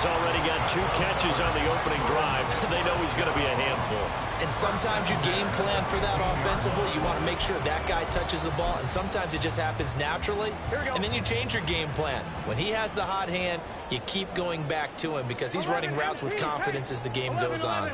He's already got 2 catches on the opening drive. They know he's going to be a handful. And sometimes you game plan for that offensively. You want to make sure that guy touches the ball, and sometimes it just happens naturally. And then you change your game plan. When he has the hot hand, you keep going back to him because he's running routes with confidence as the game goes on.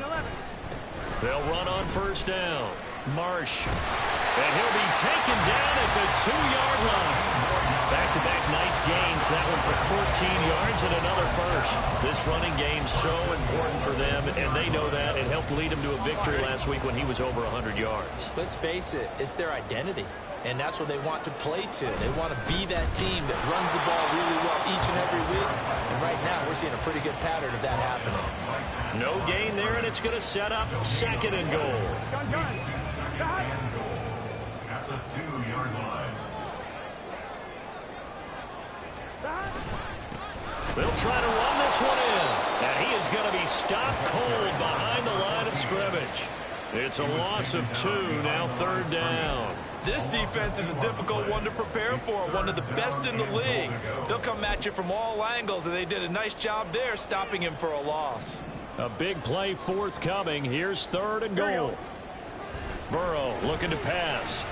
They'll run on first down. Marsh. And he'll be taken down at the 2-yard line. Back-to-back nice gains. That one for 14 yards and another first. This running game so important for them, and they know that. It helped lead them to a victory last week when he was over 100 yards. Let's face it, it's their identity, and that's what they want to play to. They want to be that team that runs the ball really well each and every week, and right now we're seeing a pretty good pattern of that happening. No gain there, and it's going to set up 2nd and goal. At the 2-yard line. They'll try to run this one in, and he is going to be stopped cold behind the line of scrimmage. It's a loss of 2, now 3rd down. This defense is a difficult one to prepare for, one of the best in the league. They'll come at you from all angles, and they did a nice job there stopping him for a loss. A big play forthcoming. Here's 3rd and goal. Burrow looking to pass.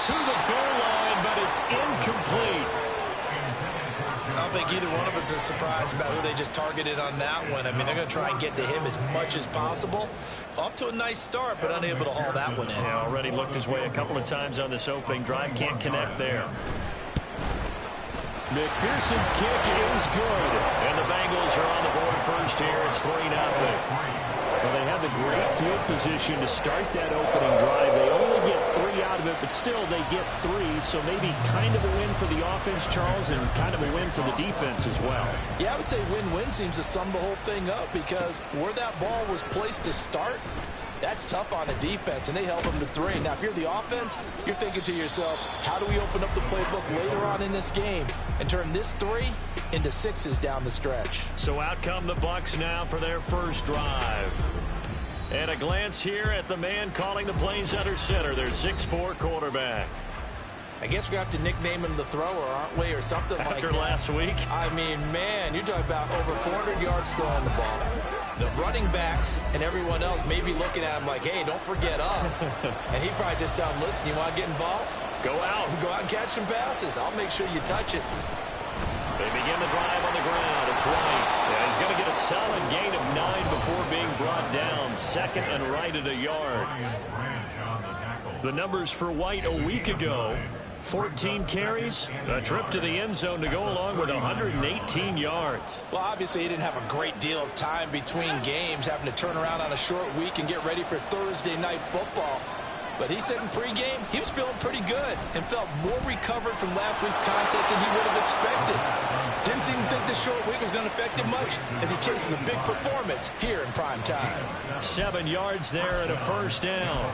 To the goal line, but it's incomplete. I don't think either one of us is surprised about who they just targeted on that one. I mean, they're going to try and get to him as much as possible. Off to a nice start, but unable to haul that one in. Yeah, already looked his way a couple of times on this opening drive. Can't connect there. McPherson's kick is good. And the Bengals are on the board first here. It's 3-0. Well, they had the great field position to start that opening drive. They only get 3 out of it, but still they get 3. So maybe kind of a win for the offense, Charles, and kind of a win for the defense as well. Yeah, I would say win-win seems to sum the whole thing up because where that ball was placed to start, that's tough on the defense, and they held them to 3. Now, if you're the offense, you're thinking to yourselves, how do we open up the playbook later on in this game and turn this 3 into 6s down the stretch? So out come the Bucs now for their first drive. And a glance here at the man calling the plays under center, their 6'4" quarterback. I guess we're going to have to nickname him the thrower, aren't we, or something like that. After last week? I mean, man, you're talking about over 400 yards throwing the ball. The running backs and everyone else may be looking at him like, hey, don't forget us. And he'd probably just tell him, listen, you want to get involved? Go out and catch some passes. I'll make sure you touch it. They begin the drive on the ground. It's White. Yeah, he's going to get a solid gain of 9 before being brought down. 2nd and right at a yard. The numbers for White a week ago. 14 carries, a trip to the end zone to go along with 118 yards. Well, obviously, he didn't have a great deal of time between games, having to turn around on a short week and get ready for Thursday night football. But he said in pregame, he was feeling pretty good and felt more recovered from last week's contest than he would have expected. Didn't seem to think the short week was going to affect him much as he chases a big performance here in prime time. 7 yards there and a first down.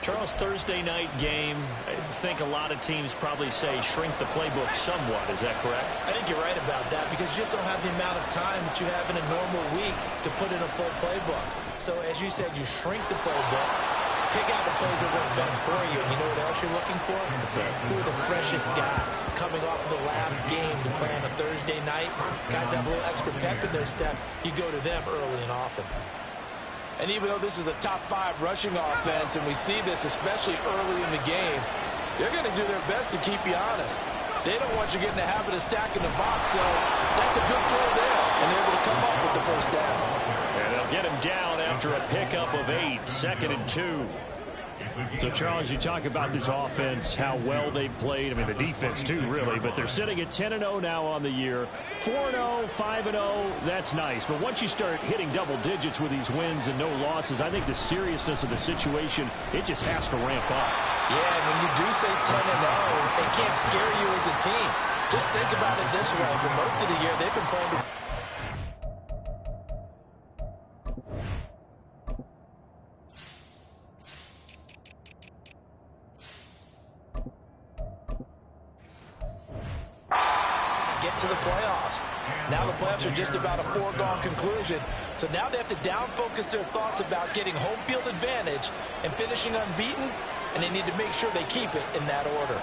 Charles, Thursday night game, I think a lot of teams probably say shrink the playbook somewhat. Is that correct? I think you're right about that because you just don't have the amount of time that you have in a normal week to put in a full playbook. So, as you said, you shrink the playbook, pick out the plays that work best for you. And you know what else you're looking for? Who are the freshest guys coming off of the last game to play on a Thursday night? Guys have a little extra pep in their step. You go to them early and often. And even though this is a top 5 rushing offense, and we see this especially early in the game, they're going to do their best to keep you honest. They don't want you getting the habit of stacking the box, so that's a good throw there, and they're able to come up with the first down. And they'll get him down after a pickup of 8, 2nd and 2. So, Charles, you talk about this offense, how well they've played. I mean, the defense, too, really. But they're sitting at 10-0 now on the year. 4-0, 5-0, that's nice. But once you start hitting double digits with these wins and no losses, I think the seriousness of the situation, it just has to ramp up. Yeah, and when you do say 10-0, it can't scare you as a team. Just think about it this way. For most of the year, they've been playing to the playoffs. Now the playoffs are just about a foregone conclusion. So now they have to down-focus their thoughts about getting home field advantage and finishing unbeaten, and they need to make sure they keep it in that order.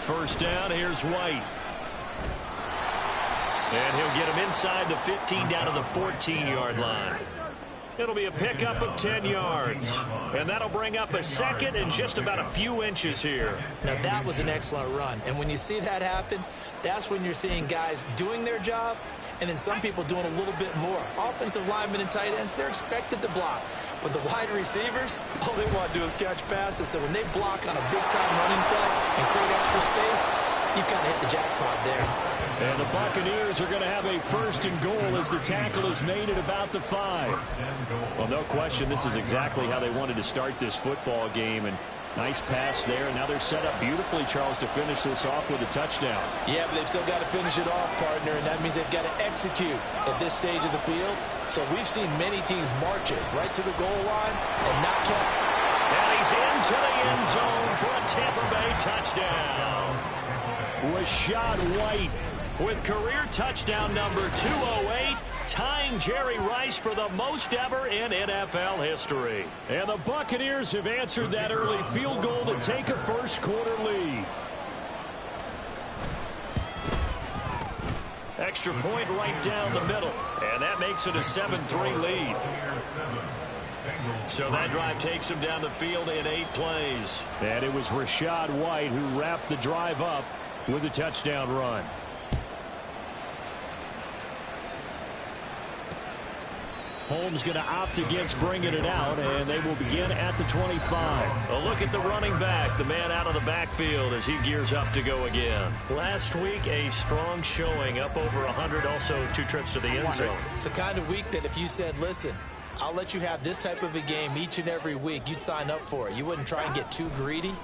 First down, here's White. And he'll get him inside the 15 down to the 14-yard line. It'll be a pickup of 10 yards. And that'll bring up a second and just about a few inches here. Now, that was an excellent run. And when you see that happen, that's when you're seeing guys doing their job and then some people doing a little bit more. Offensive linemen and tight ends, they're expected to block. But the wide receivers, all they want to do is catch passes. So when they block on a big-time running play and create extra space, you've kind of hit the jackpot there. And the Buccaneers are going to have a first and goal as the tackle is made at about the 5. Well, no question, this is exactly how they wanted to start this football game. And nice pass there. And now they're set up beautifully, Charles, to finish this off with a touchdown. Yeah, but they've still got to finish it off, partner, and that means they've got to execute at this stage of the field. So we've seen many teams march it right to the goal line and not count. And he's into the end zone for a Tampa Bay touchdown. Rashad White with career touchdown number 208, tying Jerry Rice for the most ever in NFL history. And the Buccaneers have answered that early field goal to take a first-quarter lead. Extra point right down the middle, and that makes it a 7-3 lead. So that drive takes him down the field in 8 plays. And it was Rashad White who wrapped the drive up with a touchdown run. Holmes going to opt against bringing it out, and they will begin at the 25. A look at the running back, the man out of the backfield as he gears up to go again. Last week, a strong showing, up over 100, also 2 trips to the end zone. It's the kind of week that if you said, listen, I'll let you have this type of a game each and every week, you'd sign up for it. You wouldn't try and get too greedy.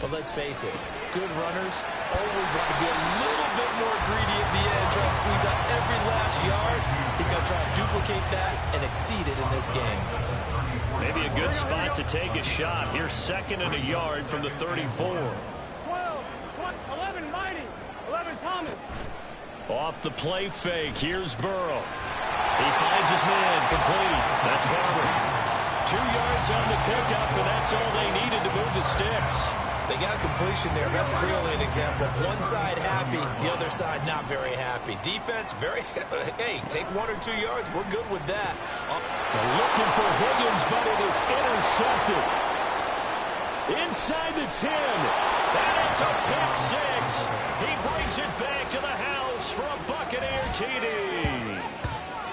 But let's face it, good runners always want to be a little bit more greedy at the end, try and squeeze out every last yard. He's going to try and duplicate that and exceed it in this game. Maybe a good spot to take a shot. Here's 2nd and a yard from the 34. 12, 11 Mighty, 11 Thomas. Off the play fake, here's Burrow. He finds his man, complete. That's Barber. 2 yards on the pickup, and that's all they needed to move the sticks. They got a completion there. That's clearly an example of one side happy, the other side not very happy. Defense, very, hey, take 1 or 2 yards. We're good with that. Looking for Higgins, but it is intercepted. Inside the 10. And it's a pick 6. He brings it back to the house for a Buccaneer TD.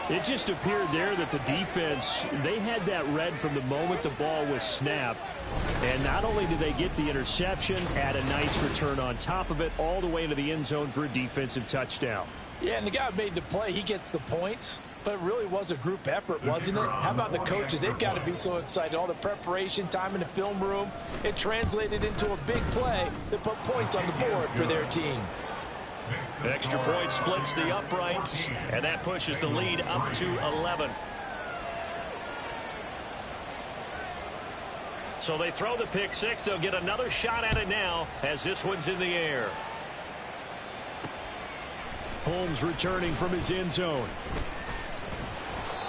It just appeared there that the defense, they had that read from the moment the ball was snapped. And not only did they get the interception, add a nice return on top of it, all the way into the end zone for a defensive touchdown. Yeah, and the guy who made the play, he gets the points. But it really was a group effort, wasn't it? How about the coaches? They've got to be so excited. All the preparation, time in the film room, it translated into a big play that put points on the board for their team. Extra point splits the uprights, and that pushes the lead up to 11. So they throw the pick 6. They'll get another shot at it now as this one's in the air. Holmes returning from his end zone.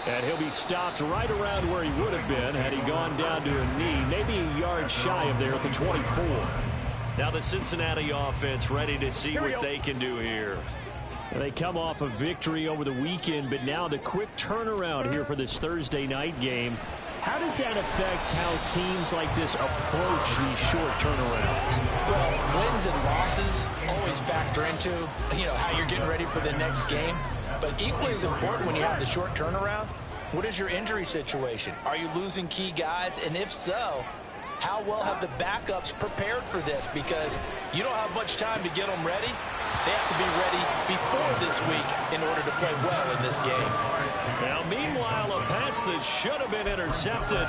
And he'll be stopped right around where he would have been had he gone down to a knee, maybe a yard shy of there at the 24. Now the Cincinnati offense ready to see what they can do here. And they come off a victory over the weekend, but now the quick turnaround here for this Thursday night game. How does that affect how teams like this approach these short turnarounds? Well, wins and losses always factor into, how you're getting ready for the next game. But equally as important when you have the short turnaround, what is your injury situation? Are you losing key guys? And if so, how well have the backups prepared for this? Because you don't have much time to get them ready. They have to be ready before this week in order to play well in this game. Now, meanwhile, a pass that should have been intercepted,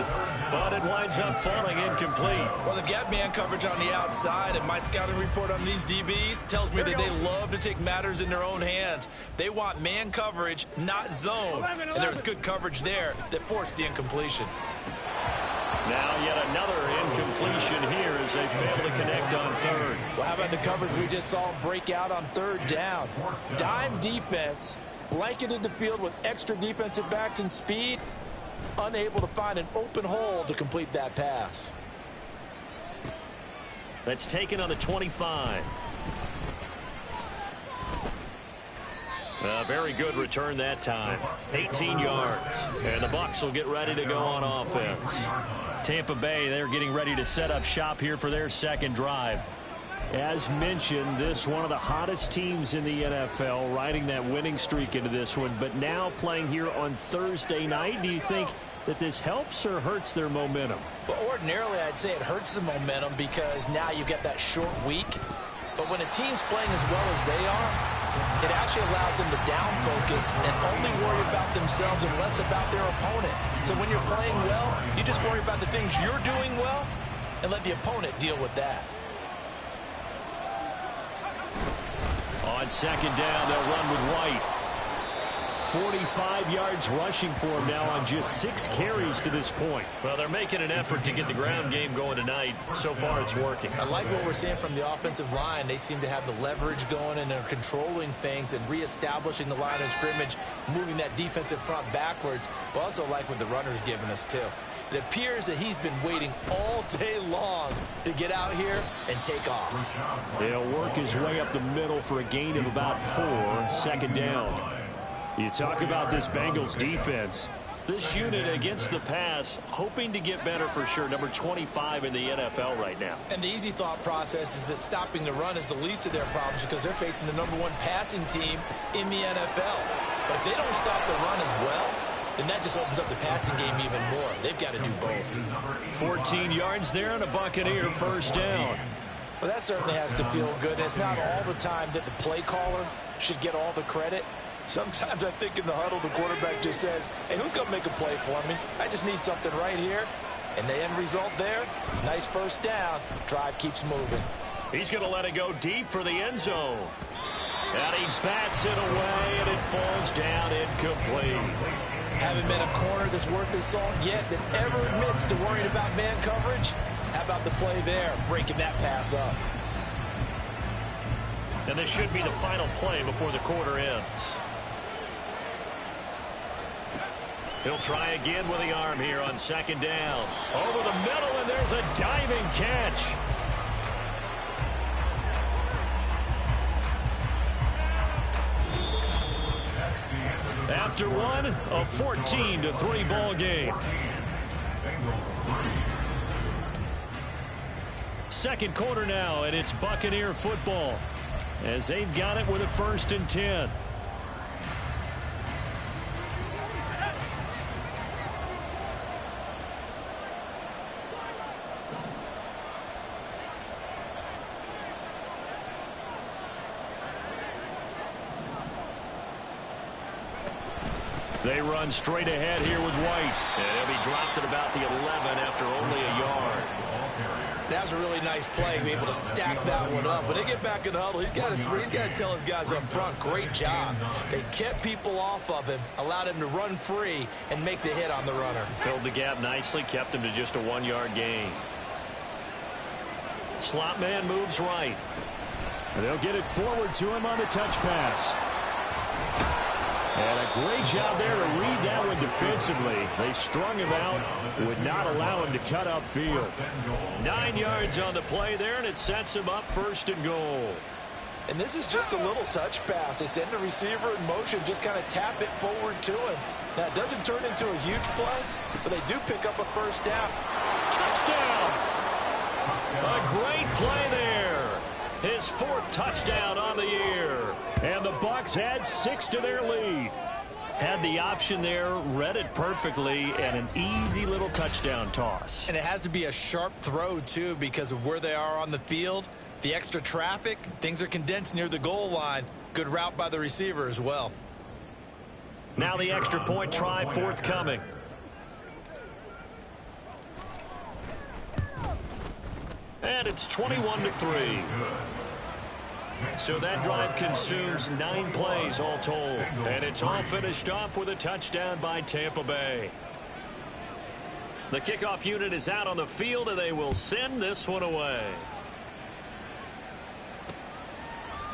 but it winds up falling incomplete. Well, they've got man coverage on the outside, and my scouting report on these DBs tells me that they love to take matters in their own hands. They want man coverage, not zone. And there was good coverage there that forced the incompletion. Now yet another incompletion here as they fail to connect on third. Well, how about the coverage we just saw break out on third down? Dime defense, blanketed the field with extra defensive backs and speed, unable to find an open hole to complete that pass. That's taken on the 25. Very good return that time. 18 yards. And the Bucs will get ready to go on offense. Tampa Bay, they're getting ready to set up shop here for their second drive. As mentioned, this one of the hottest teams in the NFL, riding that winning streak into this one, but now playing here on Thursday night. Do you think that this helps or hurts their momentum? Well, ordinarily, I'd say it hurts the momentum because now you get that short week. But when a team's playing as well as they are, it actually allows them to down focus and only worry about themselves and less about their opponent. So when you're playing well, you just worry about the things you're doing well and let the opponent deal with that. On second down, they'll run with White. 45 yards rushing for him now on just 6 carries to this point. Well, they're making an effort to get the ground game going tonight. So far, it's working. I like what we're seeing from the offensive line. They seem to have the leverage going, and they're controlling things and reestablishing the line of scrimmage, moving that defensive front backwards. But also like what the runner's giving us, too. It appears that he's been waiting all day long to get out here and take off. He'll work his way up the middle for a gain of about 4. Second down. You talk about this Bengals defense. This unit against the pass, hoping to get better for sure. Number 25 in the NFL right now. And the easy thought process is that stopping the run is the least of their problems because they're facing the #1 passing team in the NFL. But if they don't stop the run as well, then that just opens up the passing game even more. They've got to do both. 14 yards there and a Buccaneer first down. Well, that certainly has to feel good. And it's not all the time that the play caller should get all the credit. Sometimes I think in the huddle, the quarterback just says, hey, who's going to make a play for me? I just need something right here. And the end result there, nice first down. Drive keeps moving. He's going to let it go deep for the end zone. And he bats it away, and it falls down incomplete. Haven't been a corner that's worth the salt yet that ever admits to worrying about man coverage. How about the play there, breaking that pass up? And this should be the final play before the quarter ends. He'll try again with the arm here on second down. Over the middle, and there's a diving catch. After one, a 14-3 ball game. Second quarter now, and it's Buccaneer football as they've got it with a 1st and 10. They run straight ahead here with White. And he'll be dropped at about the 11 after only a yard. That was a really nice play, be able to stack that one up. When they get back in the huddle, he's got to tell his guys up front, great job. They kept people off of him, allowed him to run free and make the hit on the runner. Filled the gap nicely, kept him to just a 1-yard gain. Slot man moves right. And they'll get it forward to him on the touch pass. And a great job there to read that one defensively. They strung him out, would not allow him to cut upfield. 9 yards on the play there, and it sets him up 1st and goal. And this is just a little touch pass. They send the receiver in motion, just kind of tap it forward to him. Now, it doesn't turn into a huge play, but they do pick up a first down. Touchdown! A great play there. His 4th touchdown on the year. And the Bucs had 6 to their lead. Had the option there, read it perfectly, and an easy little touchdown toss. And it has to be a sharp throw, too, because of where they are on the field. The extra traffic, things are condensed near the goal line. Good route by the receiver as well. Now the extra point try forthcoming. And it's 21-3. So that drive consumes 9 plays all told. And it's all finished off with a touchdown by Tampa Bay. The kickoff unit is out on the field, and they will send this one away.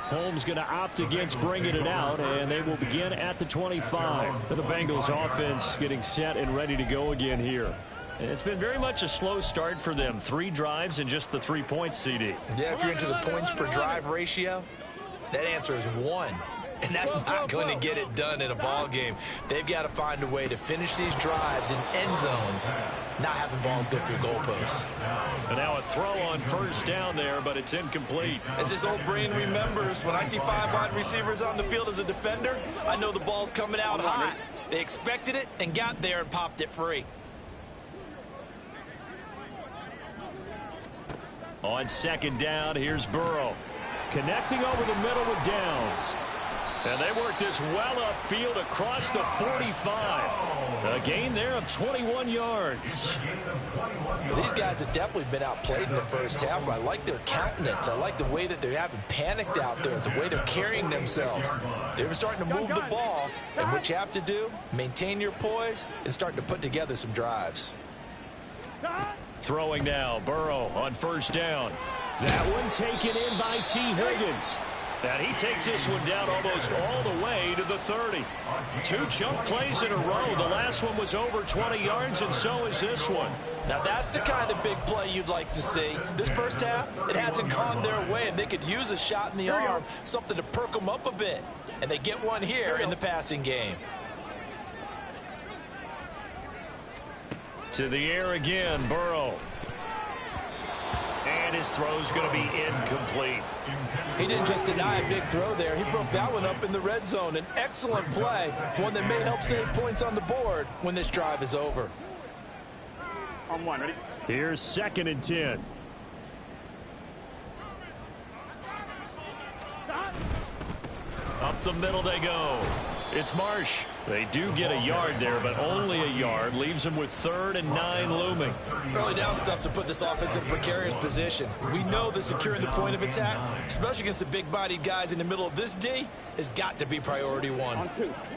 Holmes going to opt against bringing it out, and they will begin at the 25. The Bengals offense getting set and ready to go again here. It's been very much a slow start for them. 3 drives and just the 3 points, CD. Yeah, if you're into the points per drive ratio, that answer is 1. And that's not going to get it done in a ball game. They've got to find a way to finish these drives in end zones, not having balls go through goalposts. And now a throw on first down there, but it's incomplete. As his old brain remembers, when I see 5 wide receivers on the field as a defender, I know the ball's coming out hot. They expected it and got there and popped it free. On second down, here's Burrow. Connecting over the middle with Downs. And they work this well upfield across the 45. A gain there of 21 yards. These guys have definitely been outplayed in the first half, but I like their countenance. I like the way that they haven't panicked out there, the way they're carrying themselves. They're starting to move the ball, and what you have to do, maintain your poise and start to put together some drives. Throwing now, Burrow on first down. That one taken in by T. Higgins. And he takes this one down almost all the way to the 30. 2 chunk plays in a row. The last one was over 20 yards, and so is this one. Now that's the kind of big play you'd like to see. This first half, it hasn't gone their way, and they could use a shot in the arm, something to perk them up a bit. And they get one here in the passing game. To the air again, Burrow. And his throw's going to be incomplete. He didn't just deny a big throw there. He broke that one up in the red zone. An excellent play, one that may help save points on the board when this drive is over. On one, ready? Here's 2nd and 10. Up the middle they go. It's Marsh. They do get a yard there, but only a yard. Leaves them with 3rd and 9 looming. Early down stuff to put this offense in precarious position. We know that securing the point of attack, especially against the big-bodied guys in the middle of this D, has got to be priority one.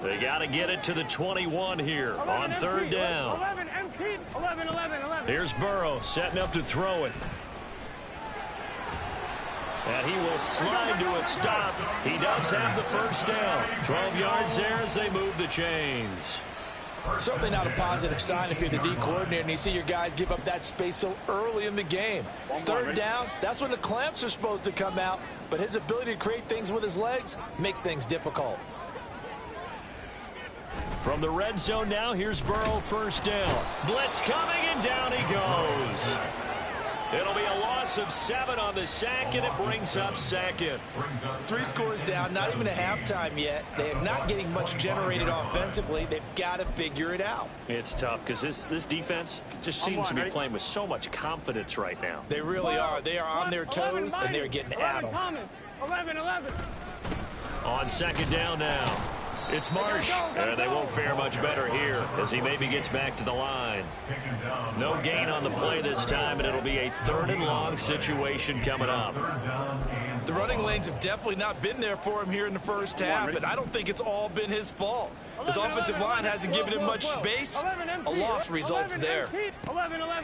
They got to get it to the 21 here on 3rd down. 11 MT, 11, 11, 11. Here's Burrow setting up to throw it. And he will slide to a stop. He does have the first down. 12 yards there as they move the chains. Certainly not a positive sign if you're the D coordinator and you see your guys give up that space so early in the game. 3rd down, that's when the clamps are supposed to come out, but his ability to create things with his legs makes things difficult. From the red zone now, here's Burrow, first down. Blitz coming, and down he goes. It'll be a loss of 7 on the sack, and it brings up 2nd. 3 scores down, not even a halftime yet. They are not getting much generated offensively. They've got to figure it out. It's tough because this defense just seems to be playing with so much confidence right now. They really are. They are on their toes, and they're getting at them. 11, 11. On 2nd down now. It's Marsh, and they won't fare much better here as he maybe gets back to the line. No gain on the play this time, and it'll be a 3rd and long situation coming up. The running lanes have definitely not been there for him here in the first half, and I don't think it's all been his fault. His offensive line hasn't given him much space. A loss results there.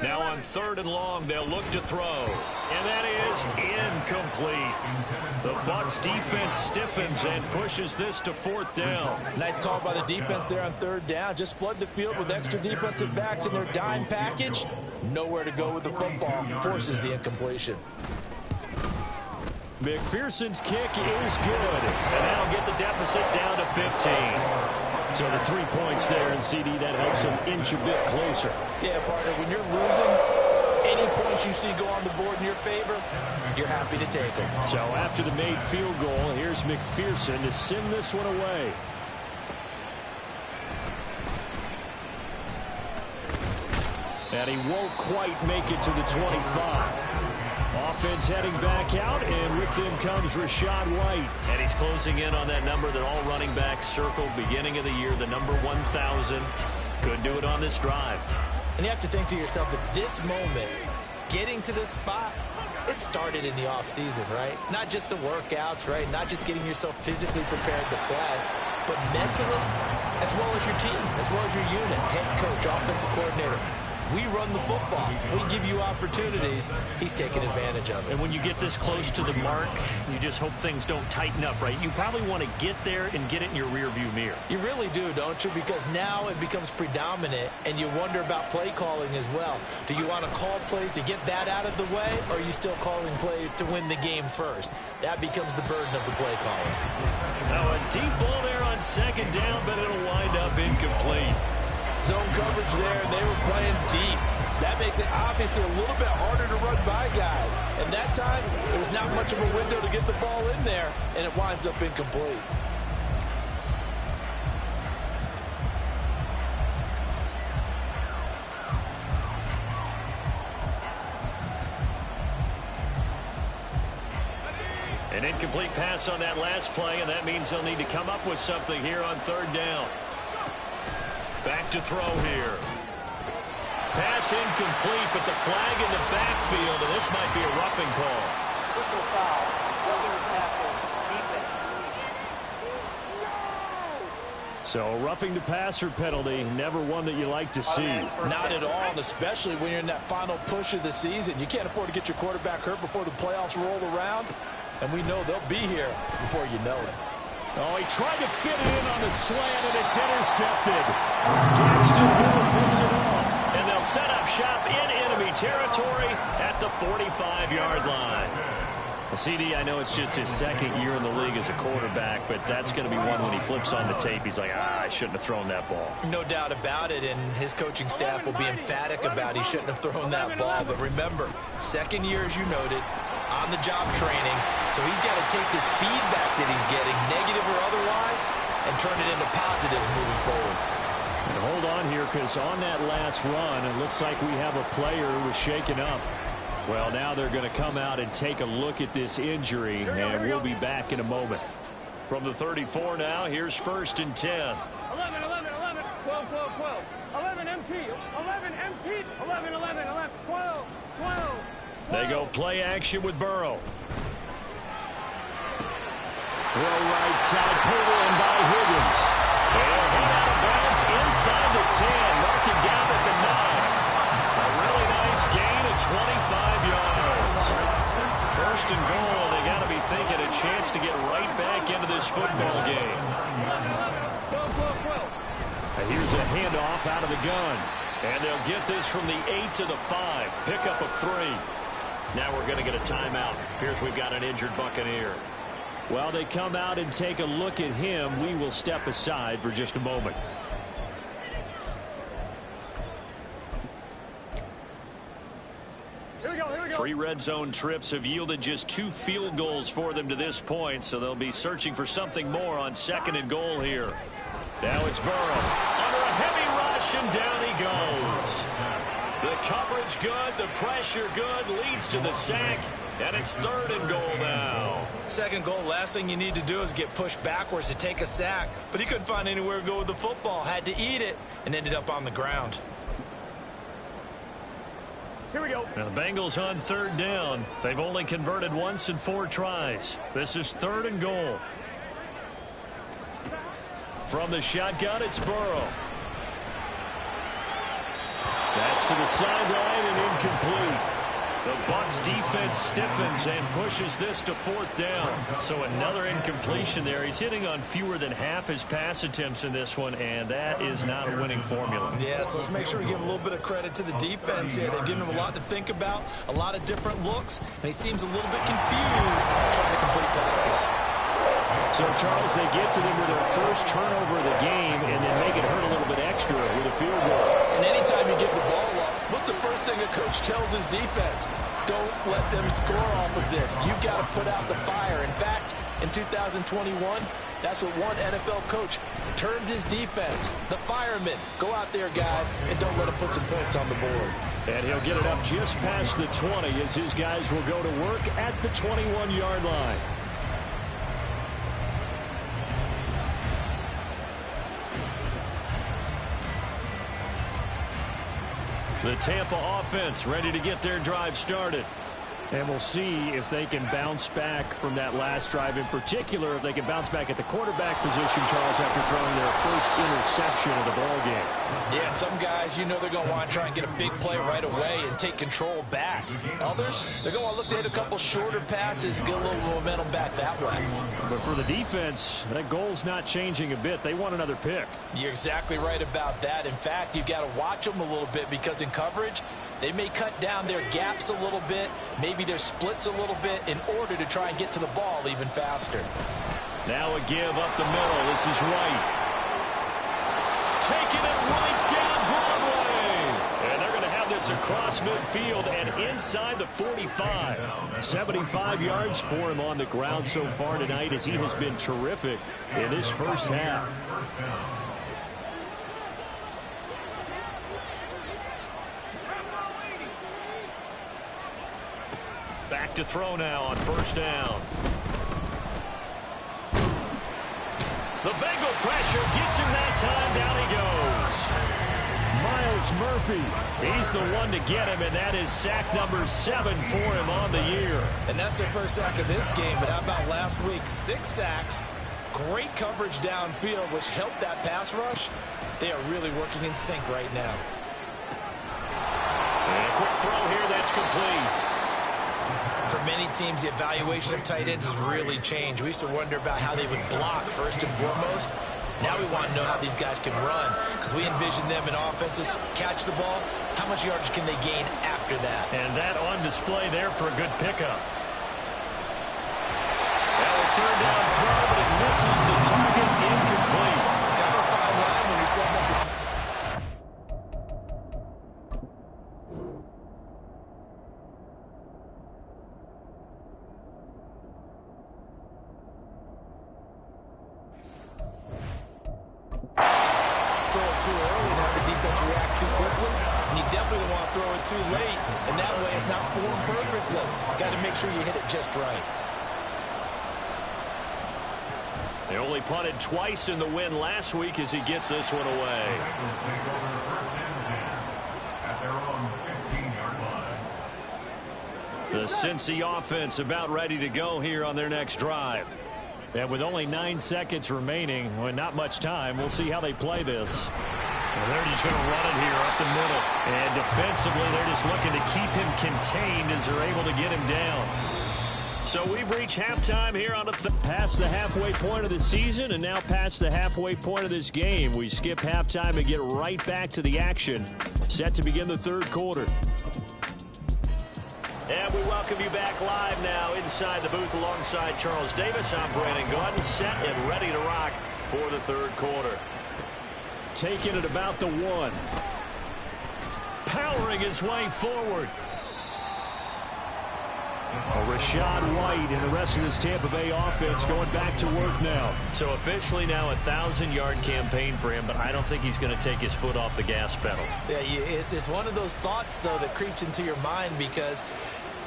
Now on 3rd and long, they'll look to throw, and that is incomplete. The Bucs defense stiffens and pushes this to 4th down. Nice call by the defense there on 3rd down. Just flood the field with extra defensive backs in their dime package. Nowhere to go with the football. Forces the incompletion. McPherson's kick is good. And that'll get the deficit down to 15. So the 3 points there, and CD, that helps them inch a bit closer. Yeah, partner, when you're losing, any points you see go on the board in your favor, you're happy to take them. So after the made field goal, here's McPherson to send this one away. And he won't quite make it to the 25. Offense heading back out, and with him comes Rachaad White. And he's closing in on that number that all running backs circled beginning of the year, the number 1,000. Could do it on this drive. And you have to think to yourself that this moment, getting to this spot, it started in the offseason, right? Not just the workouts, right? Not just getting yourself physically prepared to play, but mentally, as well as your team, as well as your unit, head coach, offensive coordinator. We run the football. We give you opportunities. He's taking advantage of it. And when you get this close to the mark, you just hope things don't tighten up, right? You probably want to get there and get it in your rearview mirror. You really do, don't you? Because now it becomes predominant, and you wonder about play calling as well. Do you want to call plays to get that out of the way, or are you still calling plays to win the game first? That becomes the burden of the play caller. Now a deep ball there on second down, but it'll wind up incomplete. Zone coverage there, and they were playing deep. That makes it obviously a little bit harder to run by guys. And that time, there was not much of a window to get the ball in there, and it winds up incomplete. An incomplete pass on that last play, and that means they'll need to come up with something here on third down. Back to throw here. Pass incomplete, but the flag in the backfield, and this might be a roughing call. Personal foul. Roughing the passer. Defense. So roughing the passer penalty, never one that you like to see. Not at all, and especially when you're in that final push of the season. You can't afford to get your quarterback hurt before the playoffs roll around, and we know they'll be here before you know it. Oh, he tried to fit it in on the slant, and it's intercepted. Daxton Hill picks it off, and they'll set up shop in enemy territory at the 45-yard line. CD, I know it's just his second year in the league as a quarterback, but that's going to be one when he flips on the tape. He's like, I shouldn't have thrown that ball. No doubt about it, and his coaching staff will be emphatic about he shouldn't have thrown that ball. But remember, second year, as you noted, on-the-job training, so he's got to take this feedback that he's getting, negative or otherwise, and turn it into positives moving forward. And hold on here, because on that last run, it looks like we have a player who was shaken up. Well, now they're going to come out and take a look at this injury, and we'll be back in a moment. From the 34 now, here's 1st and 10. 11, 11, 11, 12, 12, 12. 11 MT, 11 MT, 11, 11, 11, 12, 12. They go play action with Burrow. Throw right side, pulled in by Higgins. And head out of bounds inside the 10, marking down at the 9. A really nice gain of 25 yards. 1st and goal, they got to be thinking a chance to get right back into this football game. 12, 12, 12. And here's a handoff out of the gun. And they'll get this from the 8 to the 5. Pickup of 3. Now we're going to get a timeout. Here's we've got an injured Buccaneer. While they come out and take a look at him, we will step aside for just a moment. Here we go, here we go. 3 red zone trips have yielded just 2 field goals for them to this point, so they'll be searching for something more on 2nd and goal here. Now it's Burrow. Under a heavy rush, and down he goes. The coverage good, the pressure good, leads to the sack, and it's 3rd and goal now. 2nd goal, last thing you need to do is get pushed backwards to take a sack. But he couldn't find anywhere to go with the football, had to eat it, and ended up on the ground. Here we go. Now the Bengals on 3rd down. They've only converted once in 4 tries. This is 3rd and goal. From the shotgun, it's Burrow. That's to the sideline and incomplete. The Bucs defense stiffens and pushes this to 4th down. So another incompletion there. He's hitting on fewer than half his pass attempts in this one, and that is not a winning formula. Yeah, so let's make sure we give a little bit of credit to the defense here. They've given him a lot to think about, a lot of different looks, and he seems a little bit confused trying to complete passes. So, Charles, they get to them with their first turnover of the game and then make it hurt a little bit extra with a field goal. And anytime you give the ball up, what's the first thing a coach tells his defense? Don't let them score off of this. You've got to put out the fire. In fact, in 2021, that's what one NFL coach termed his defense. The firemen. Go out there, guys, and don't let them put some points on the board. And he'll get it up just past the 20 as his guys will go to work at the 21-yard line. The Tampa offense ready to get their drive started. And we'll see if they can bounce back from that last drive, in particular if they can bounce back at the quarterback position, Charles, after throwing their first interception of the ball game. Yeah, some guys, you know they're going to want to try and get a big play right away and take control back. Others, they're going to want to look to hit a couple shorter passes, get a little momentum back that way. But for the defense, that goal's not changing a bit. They want another pick. You're exactly right about that. In fact, you've got to watch them a little bit because in coverage, they may cut down their gaps a little bit, maybe their splits a little bit in order to try and get to the ball even faster. Now a give up the middle. This is White. Taking it right down Broadway. And they're going to have this across midfield and inside the 45. 75 yards for him on the ground so far tonight as he has been terrific in this first half. Back to throw now on first down. The Bengal pressure gets him that time. Down he goes. Miles Murphy. He's the one to get him, and that is sack number 7 for him on the year. And that's their first sack of this game, but how about last week? 6 sacks, great coverage downfield, which helped that pass rush. They are really working in sync right now. And a quick throw here, that's complete. For many teams, the evaluation of tight ends has really changed. We used to wonder about how they would block first and foremost. Now we want to know how these guys can run, because we envision them in offenses catch the ball. How much yardage can they gain after that? And that on display there for a good pickup. Now a third down throw, but it misses the target, incomplete. Kind of a fine line when you're setting up this. Too early and have the defense react too quickly, and you definitely don't want to throw it too late, and that way it's not formed perfectly. Got to make sure you hit it just right. They only punted twice in the win last week as he gets this one away. Bengals take over first and 10 at their own 15-yard line. The Cincy offense about ready to go here on their next drive. And with only 9 seconds remaining, well, not much time, we'll see how they play this. And they're just going to run it here up the middle. And defensively, they're just looking to keep him contained as they're able to get him down. So we've reached halftime here on past the halfway point of the season and now past the halfway point of this game. We skip halftime and get right back to the action. Set to begin the third quarter. And we welcome you back live now inside the booth alongside Charles Davis. I'm Brandon Gordon, set and ready to rock for the third quarter. Taking it about the 1. Powering his way forward. Rachaad White and the rest of this Tampa Bay offense going back to work now. So officially now a 1,000-yard campaign for him, but I don't think he's going to take his foot off the gas pedal. Yeah, it's one of those thoughts, though, that creeps into your mind because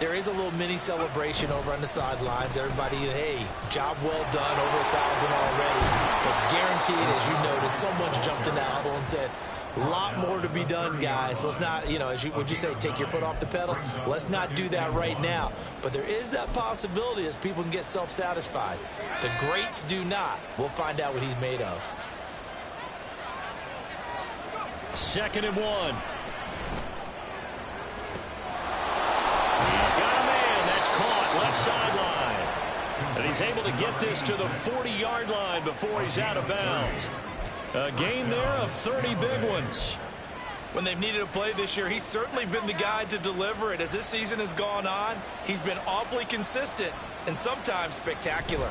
there is a little mini celebration over on the sidelines. Everybody, hey, job well done, over 1,000 already. But guaranteed, as you noted, someone's jumped in that huddle and said, a lot more to be done, guys. Let's not, would you say, take your foot off the pedal? Let's not do that right now. But there is that possibility as people can get self-satisfied. The greats do not. We'll find out what he's made of. 2nd and 1. He's got a man. That's caught left sideline. And he's able to get this to the 40-yard line before he's out of bounds. A gain there of 30 big ones. When they've needed a play this year, he's certainly been the guy to deliver it. As this season has gone on, he's been awfully consistent and sometimes spectacular.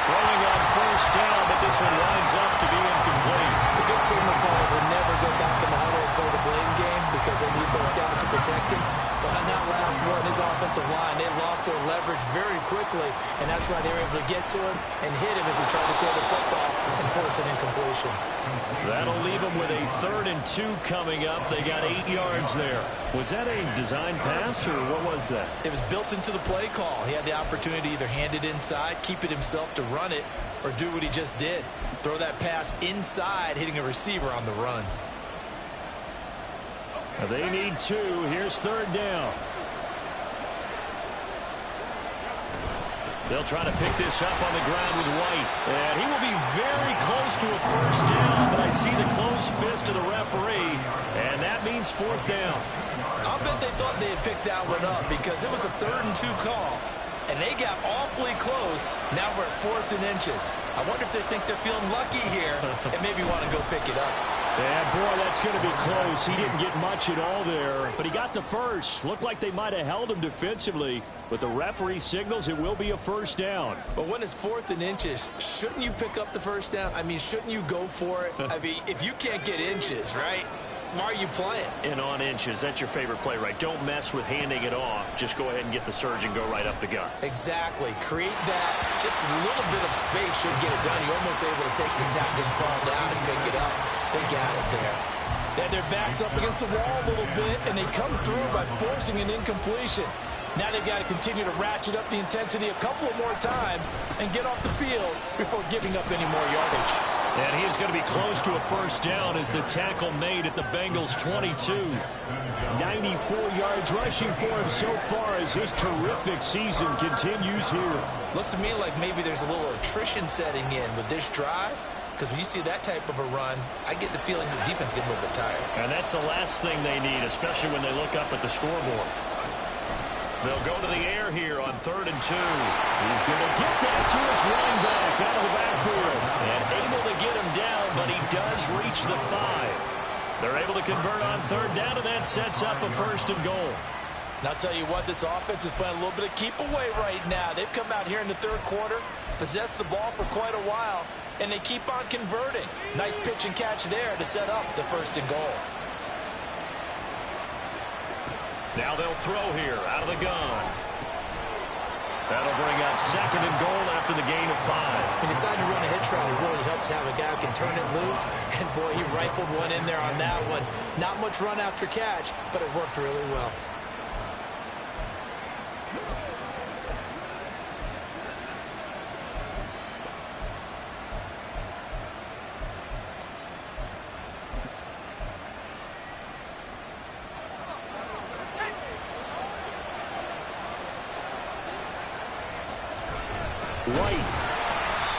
Throwing on first down, but this one winds up to be incomplete. The good signal calls will never go back in the huddle and play the blame game because they need those guys to protect him. But on that last one, his offensive line, they lost their leverage very quickly, and that's why they were able to get to him and hit him as he tried to throw the football and force an incompletion. That'll leave them with a 3rd and 2 coming up. They got 8 yards there. Was that a design pass, or what was that? It was built into the play call. He had the opportunity to either hand it inside, keep it himself to run it, or do what he just did. Throw that pass inside, hitting a receiver on the run. They need 2. Here's 3rd down. They'll try to pick this up on the ground with White. And he will be very close to a first down, but I see the closed fist of the referee, and that means 4th down. I'll bet they thought they had picked that one up because it was a 3rd and 2 call, and they got awfully close. Now we're at 4th and inches. I wonder if they think they're feeling lucky here and maybe want to go pick it up. Yeah, boy, that's going to be close. He didn't get much at all there, but he got the first. Looked like they might have held him defensively, But the referee signals it will be a first down. But when it's 4th and inches, shouldn't you pick up the first down? I mean, shouldn't you go for it? I mean, if you can't get inches, right, why are you playing? And on inches, that's your favorite play, right? Don't mess with handing it off. Just go ahead and get the surge and go right up the gut. Exactly. Create that. Just a little bit of space should get it done. You're almost able to take the snap, just fall down and pick it up. They got it there. They had their backs up against the wall a little bit, and they come through by forcing an incompletion. Now they've got to continue to ratchet up the intensity a couple of more times and get off the field before giving up any more yardage. And he is going to be close to a first down as the tackle made at the Bengals 22. 94 yards rushing for him so far as his terrific season continues here. Looks to me like maybe there's a little attrition setting in with this drive. Because when you see that type of a run, I get the feeling the defense getting a little bit tired. And that's the last thing they need, especially when they look up at the scoreboard. They'll go to the air here on 3rd and 2. He's going to get that to his running back out of the backfield. And able to get him down, but he does reach the 5. They're able to convert on 3rd down, and that sets up a 1st and goal. And I'll tell you what, this offense is playing a little bit of keep away right now. They've come out here in the 3rd quarter, possessed the ball for quite a while, and they keep on converting. Nice pitch and catch there to set up the 1st and goal. Now they'll throw here out of the gun. That'll bring up 2nd and goal after the gain of 5. He decided to run a hitch route. It really helps to have a guy who can turn it loose. And, boy, he rifled one in there on that one. Not much run after catch, but it worked really well. White.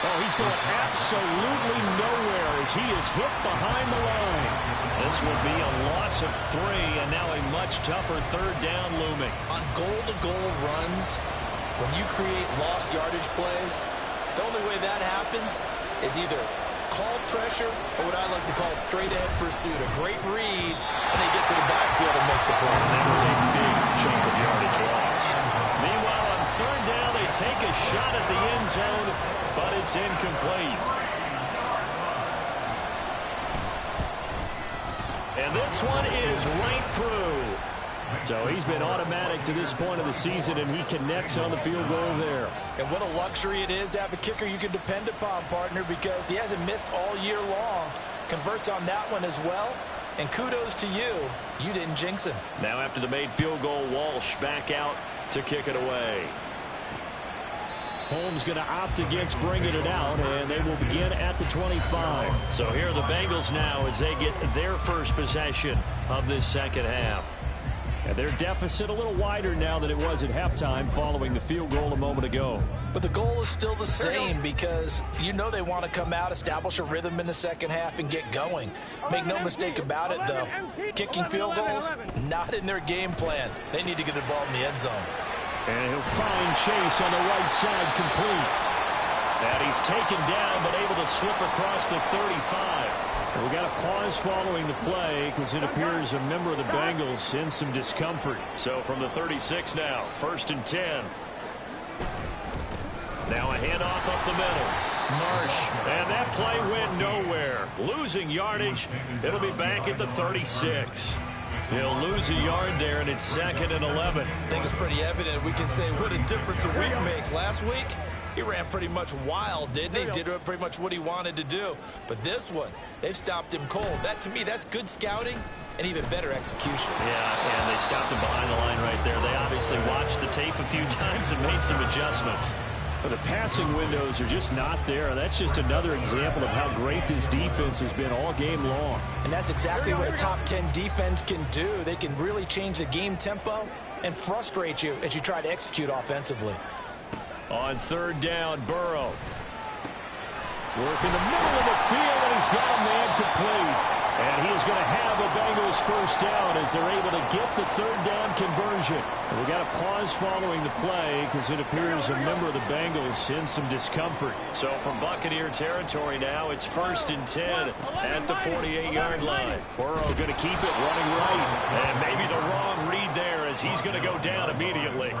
Oh, he's going absolutely nowhere as he is hit behind the line. This will be a loss of 3, and now a much tougher 3rd down looming. On goal-to-goal runs, when you create lost yardage plays, the only way that happens is either called pressure or what I like to call straight-ahead pursuit. A great read, and they get to the backfield and make the play. That was a big chunk of yardage lost. Meanwhile, on 3rd down, they take a shot at the end zone, but it's incomplete. And this one is right through. So he's been automatic to this point of the season, and he connects on the field goal there. And what a luxury it is to have a kicker you can depend upon, partner, because he hasn't missed all year long. Converts on that one as well. And kudos to you. You didn't jinx him. Now after the made field goal, Walsh back out to kick it away. Holmes going to opt against bringing it out, and they will begin at the 25. So here are the Bengals now as they get their first possession of this second half. And their deficit a little wider now than it was at halftime following the field goal a moment ago. But the goal is still the same because you know they want to come out, establish a rhythm in the second half, and get going. Make no mistake about it, though. Kicking field goals, not in their game plan. They need to get the ball in the end zone. And he'll find Chase on the right side complete. And he's taken down but able to slip across the 35. And we got a pause following the play because it appears a member of the Bengals in some discomfort. So from the 36 now, 1st and 10. Now a handoff up the middle. Marsh. And that play went nowhere. Losing yardage. It'll be back at the 36. He'll lose a yard there, and it's 2nd and 11. I think it's pretty evident. We can say what a difference a week makes. Last week, he ran pretty much wild, didn't he? Did pretty much what he wanted to do. But this one, they've stopped him cold. That, to me, that's good scouting and even better execution. Yeah, and they stopped him behind the line right there. They obviously watched the tape a few times and made some adjustments. But the passing windows are just not there. That's just another example of how great this defense has been all game long. And that's exactly what a top 10 defense can do. They can really change the game tempo and frustrate you as you try to execute offensively. On 3rd down, Burrow. Work in the middle of the field, and he's got a man complete. And he is going to have a Bengals first down as they're able to get the 3rd down conversion. And we got a pause following the play because it appears a member of the Bengals in some discomfort. So from Buccaneer territory now, it's 1st and 10 at the 48-yard line. Burrow going to keep it running right. And maybe the wrong read there as he's going to go down immediately.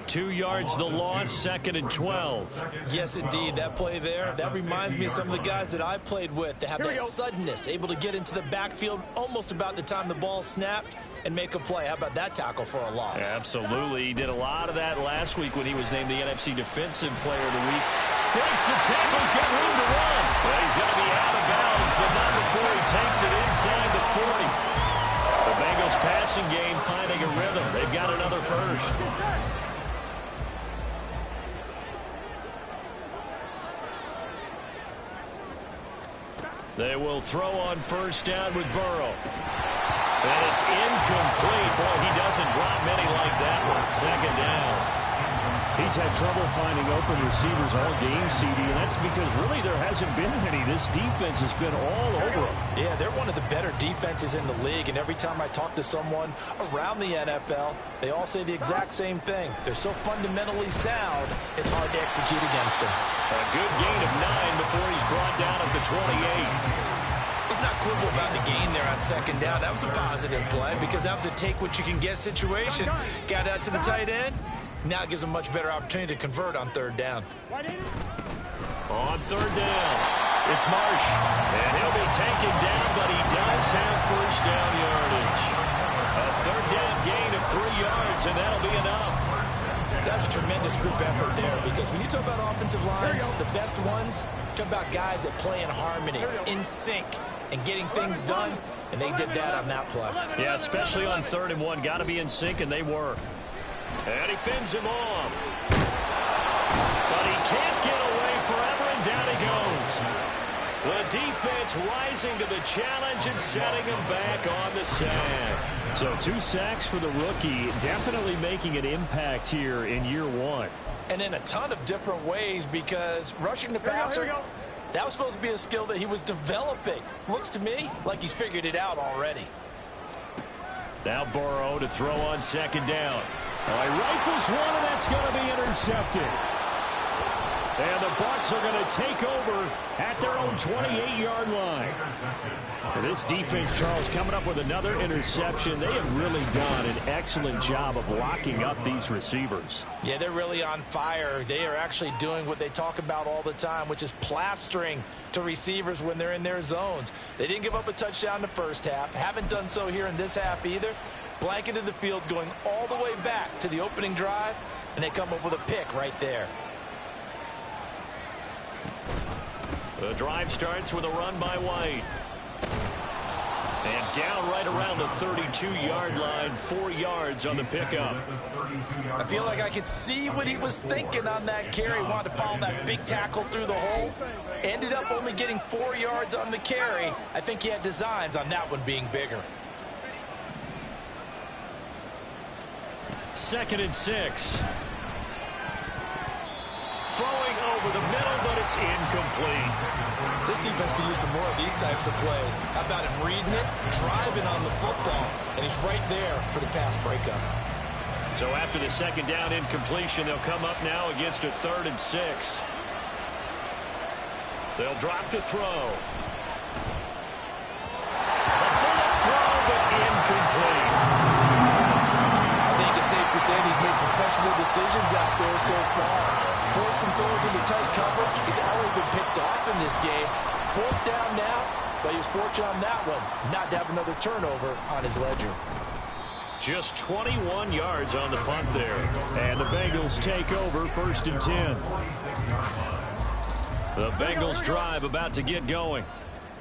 2 yards the loss, 2nd and 12. Yes, indeed. That play there, that reminds me of some of the guys that I played with that have that suddenness, able to get into the backfield almost about the time the ball snapped and make a play. How about that tackle for a loss? Absolutely. He did a lot of that last week when he was named the NFC Defensive Player of the Week. Breaks the tackle. He's got room to run. Well, he's going to be out of bounds, but not before he takes it inside the 40. The Bengals passing game finding a rhythm. They've got another first. They will throw on first down with Burrow. And it's incomplete. Boy, he doesn't drop many like that one. 2nd down. He's had trouble finding open receivers all game, CD, and that's because really there hasn't been many. This defense has been all over him. Yeah, they're one of the better defenses in the league, and every time I talk to someone around the NFL, they all say the exact same thing. They're so fundamentally sound, it's hard to execute against them. A good gain of 9 before he's brought down at the 28. Let's not quibble about the gain there on 2nd down. That was a positive play because that was a take-what-you-can-get situation. Got out to the tight end. Now it gives them much better opportunity to convert on 3rd down. On 3rd down, it's Marsh. And he'll be taken down, but he does have first down yardage. A 3rd down gain of 3 yards, and that'll be enough. That's a tremendous group effort there because when you talk about offensive lines, the best ones, talk about guys that play in harmony, in sync, and getting things done, and they did that on that play. Yeah, especially on 3rd and 1. Got to be in sync, and they were. And he fends him off. But he can't get away forever, and down he goes. The defense rising to the challenge and setting him back on the sack. So 2 sacks for the rookie, definitely making an impact here in year 1. And in a ton of different ways because rushing the passer, that was supposed to be a skill that he was developing. Looks to me like he's figured it out already. Now Burrow to throw on 2nd down. He rifles one, and that's going to be intercepted. And the Bucs are going to take over at their own 28-yard line. This defense, Charles, coming up with another interception. They have really done an excellent job of locking up these receivers. Yeah, they're really on fire. They are actually doing what they talk about all the time, which is plastering to receivers when they're in their zones. They didn't give up a touchdown in the first half. Haven't done so here in this half either. Blanketed the field, going all the way back to the opening drive, and they come up with a pick right there. The drive starts with a run by White. And down right around the 32-yard line, 4 yards on the pickup. I feel like I could see what he was thinking on that carry. Wanted to follow that big tackle through the hole. Ended up only getting 4 yards on the carry. I think he had designs on that one being bigger. 2nd and 6. Throwing over the middle, but it's incomplete. This defense could use some more of these types of plays. How about him reading it, driving on the football, and he's right there for the pass breakup. So after the 2nd down incompletion, they'll come up now against a 3rd and 6. They'll drop to throw. A bullet throw, but incomplete. I think it's safe to say he's made some questionable decisions out there so far. Forced some throws into tight coverage. He's already been picked off in this game. 4th down now, but he was fortunate on that one not to have another turnover on his ledger. Just 21 yards on the punt there. And the Bengals take over 1st and 10. The Bengals drive about to get going.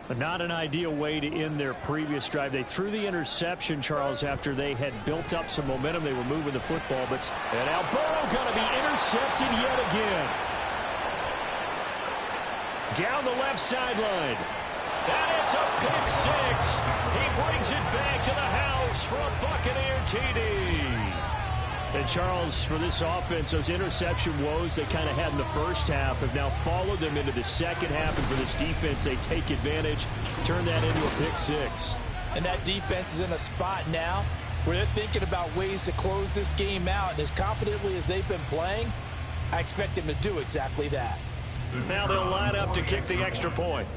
But not an ideal way to end their previous drive. They threw the interception, Charles, after they had built up some momentum. They were moving the football. And now Burrow going to be intercepted yet again. Down the left sideline. And it's a pick 6. He brings it back to the house for a Buccaneer TD. And, Charles, for this offense, those interception woes they kind of had in the first half have now followed them into the second half. And for this defense, they take advantage, turn that into a pick 6. And that defense is in a spot now where they're thinking about ways to close this game out. And as confidently as they've been playing, I expect them to do exactly that. Now they'll line up to kick the extra point.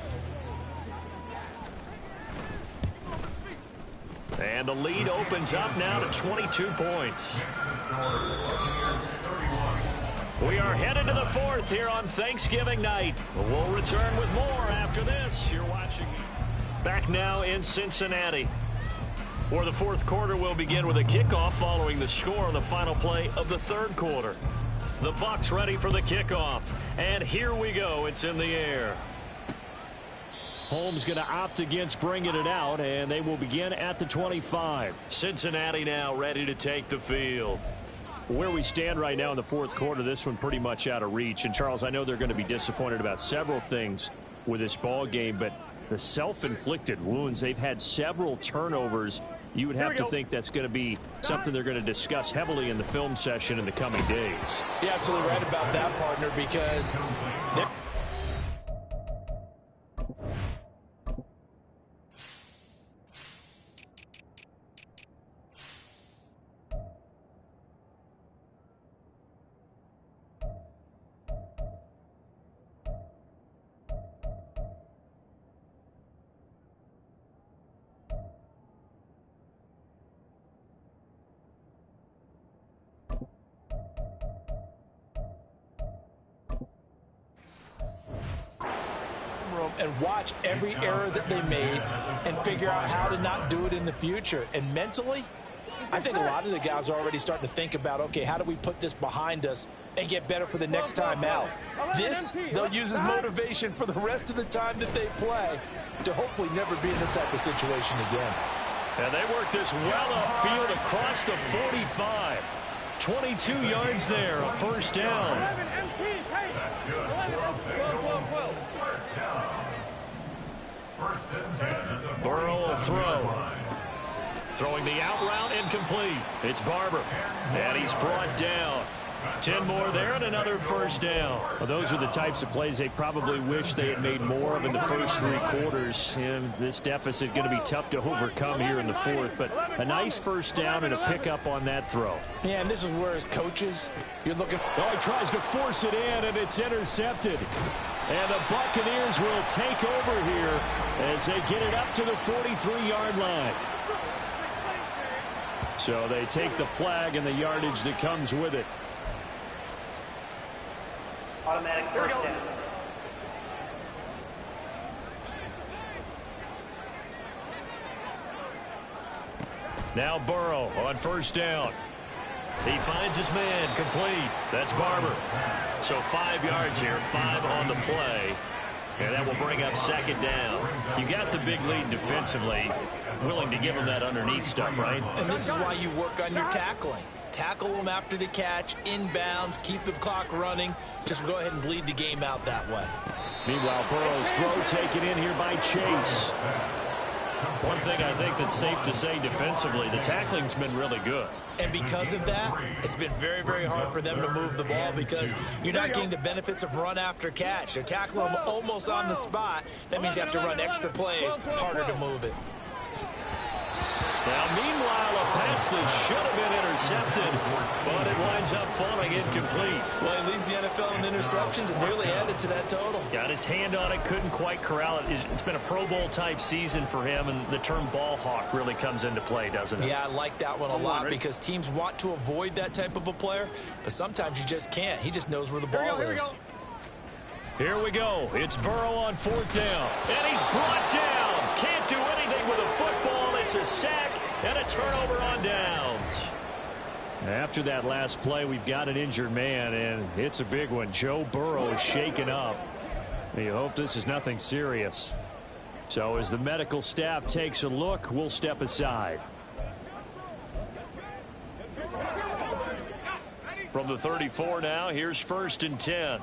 And the lead opens up now to 22 points. We are headed to the fourth here on Thanksgiving night. We'll return with more after this. You're watching back now in Cincinnati, where the fourth quarter will begin with a kickoff following the score on the final play of the third quarter. The Bucs ready for the kickoff, and here we go. It's in the air. Holmes going to opt against bringing it out, and they will begin at the 25. Cincinnati now ready to take the field. Where we stand right now in the fourth quarter, this one pretty much out of reach. And, Charles, I know they're going to be disappointed about several things with this ball game, but the self-inflicted wounds, they've had several turnovers. You would have to think that's going to be something they're going to discuss heavily in the film session in the coming days. You're absolutely right about that, partner, because and watch every error that they made and figure out how to not do it in the future. And mentally, I think a lot of the guys are already starting to think about, okay, how do we put this behind us and get better for the next time out? This, they'll use as motivation for the rest of the time that they play to hopefully never be in this type of situation again. And they work this well upfield across the 45. 22 yards there, a first down. Burrow will throw. Throwing the out route incomplete. It's Barber. And he's brought down. 10 more there and another first down. Well, those are the types of plays they probably wish they had made more of in the first three quarters. And this deficit going to be tough to overcome here in the fourth. But a nice first down and a pickup on that throw. Yeah, and this is where as coaches, you're looking. Oh, he tries to force it in, and it's intercepted. And the Buccaneers will take over here as they get it up to the 43-yard line. So they take the flag and the yardage that comes with it. Automatic first down. Now Burrow on first down. He finds his man, complete. That's Barber. So 5 yards here, 5 on the play. And that will bring up second down. You got the big lead defensively. Willing to give him that underneath stuff, right? And this is why you work on your tackling. Tackle them after the catch, inbounds, keep the clock running. Just go ahead and bleed the game out that way. Meanwhile, Burrow's throw taken in here by Chase. One thing I think that's safe to say defensively, the tackling's been really good. And because of that, it's been very, very hard for them to move the ball because you're not getting the benefits of run after catch. They're tackling them almost on the spot. That means you have to run extra plays, harder to move it. Now, meanwhile, a pass that should have been intercepted, but it winds up falling incomplete. Well, he leads the NFL in interceptions and nearly added to that total. Got his hand on it, couldn't quite corral it. It's been a Pro Bowl-type season for him, and the term ball hawk really comes into play, doesn't it? Yeah, I like that one a lot because teams want to avoid that type of a player, but sometimes you just can't. He just knows where the ball is. Here we go. It's Burrow on fourth down, and he's brought down. Can't do anything with a football. It's a sack and a turnover on downs. After that last play, we've got an injured man, and it's a big one. Joe Burrow is shaken up. You hope this is nothing serious. So as the medical staff takes a look, we'll step aside. From the 34 now, here's 1st and 10.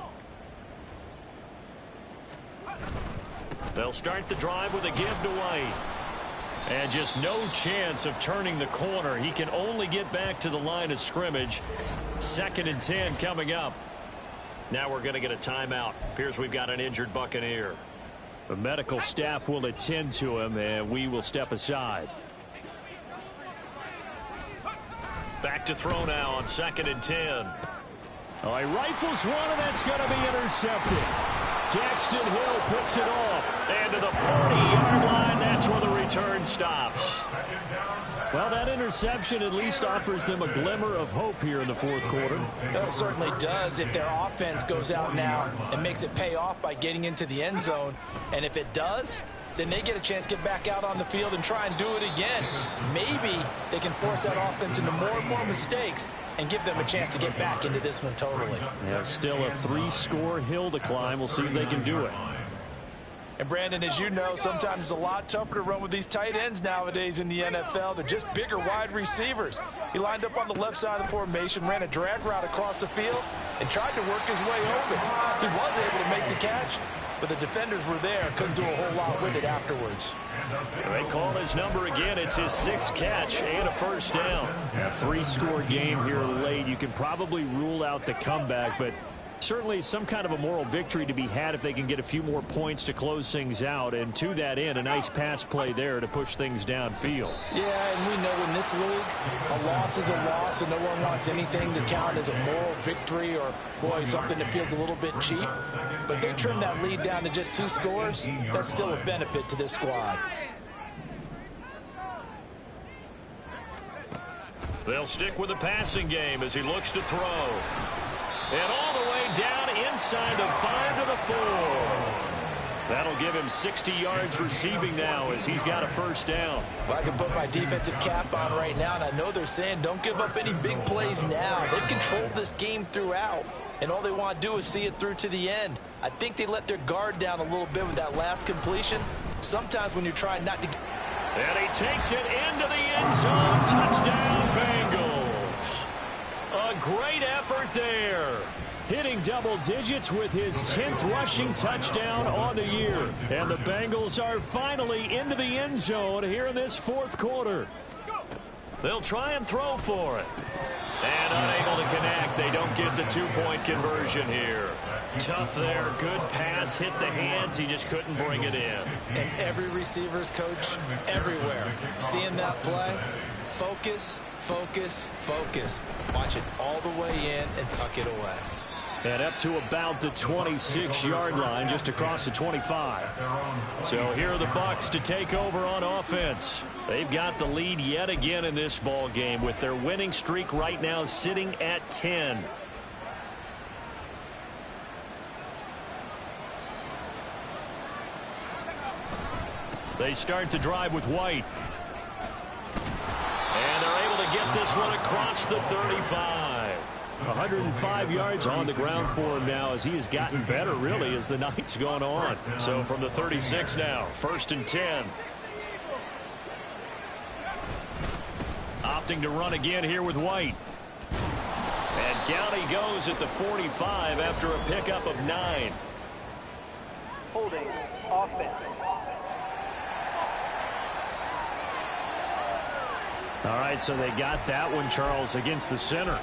They'll start the drive with a give to White. And just no chance of turning the corner. He can only get back to the line of scrimmage. 2nd and 10 coming up. Now we're going to get a timeout. Appears we've got an injured Buccaneer. The medical staff will attend to him, and we will step aside. Back to throw now on 2nd and 10. Oh, he rifles one, and that's going to be intercepted. Daxton Hill puts it off. And to the 40-yard line, that's where the return return stops. Well, that interception at least offers them a glimmer of hope here in the fourth quarter. Well, it certainly does if their offense goes out now and makes it pay off by getting into the end zone. And if it does, then they get a chance to get back out on the field and try and do it again. Maybe they can force that offense into more and more mistakes and give them a chance to get back into this one totally. Yeah, still a 3-score hill to climb. We'll see if they can do it. And, Brandon, as you know, sometimes it's a lot tougher to run with these tight ends nowadays in the NFL. They're just bigger wide receivers. He lined up on the left side of the formation, ran a drag route across the field, and tried to work his way open. He was able to make the catch, but the defenders were there. Couldn't do a whole lot with it afterwards. They call his number again. It's his 6th catch and a first down. A 3-score game here late. You can probably rule out the comeback, but certainly some kind of a moral victory to be had if they can get a few more points to close things out. And to that end, a nice pass play there to push things downfield. Yeah, and we know in this league, a loss is a loss, and no one wants anything to count as a moral victory or, boy, something that feels a little bit cheap. But if they trim that lead down to just 2 scores, that's still a benefit to this squad. They'll stick with the passing game as he looks to throw. And all the way down inside the 5 to the 4. That'll give him 60 yards receiving now as he's got a first down. Well, I can put my defensive cap on right now, and I know they're saying don't give up any big plays now. They've controlled this game throughout, and all they want to do is see it through to the end. I think they let their guard down a little bit with that last completion. Sometimes when you're trying not to... And he takes it into the end zone. Touchdown, Bengals. A great effort there. Hitting double digits with his 10th rushing touchdown on the year. And the Bengals are finally into the end zone here in this fourth quarter. They'll try and throw for it. And unable to connect. They don't get the 2-point conversion here. Tough there. Good pass. Hit the hands. He just couldn't bring it in. And every receiver's coach everywhere. Seeing that play, focus, focus, focus. Watch it all the way in and tuck it away. And up to about the 26-yard line, just across the 25. So here are the Bucs to take over on offense. They've got the lead yet again in this ball game with their winning streak right now sitting at 10. They start the drive with White. And they're able to get this one across the 35. 105 yards on the ground for him now as he has gotten better, really, as the night's gone on. So from the 36 now, 1st and 10. Opting to run again here with White. And down he goes at the 45 after a pickup of 9. Holding offense. All right, so they got that one, Charles, against the center.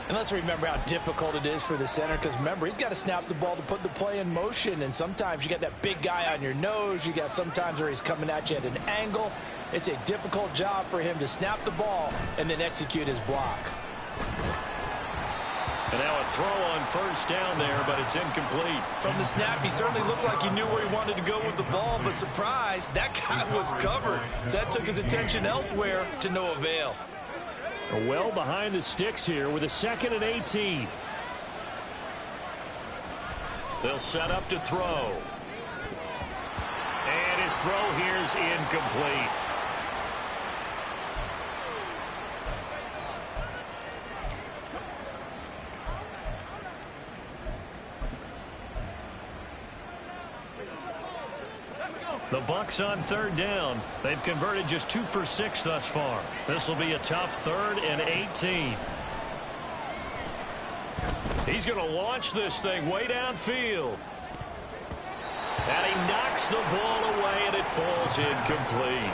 And let's remember how difficult it is for the center, because remember, he's got to snap the ball to put the play in motion, and sometimes you got that big guy on your nose. You got sometimes where he's coming at you at an angle. It's a difficult job for him to snap the ball and then execute his block. And now a throw on first down there, but it's incomplete. From the snap, he certainly looked like he knew where he wanted to go with the ball, but surprise, that guy was covered. So that took his attention elsewhere to no avail. Well behind the sticks here with a 2nd and 18. They'll set up to throw. And his throw here's incomplete. The Bucs on 3rd down. They've converted just 2 for 6 thus far. This will be a tough 3rd and 18. He's going to launch this thing way downfield. And he knocks the ball away, and it falls incomplete.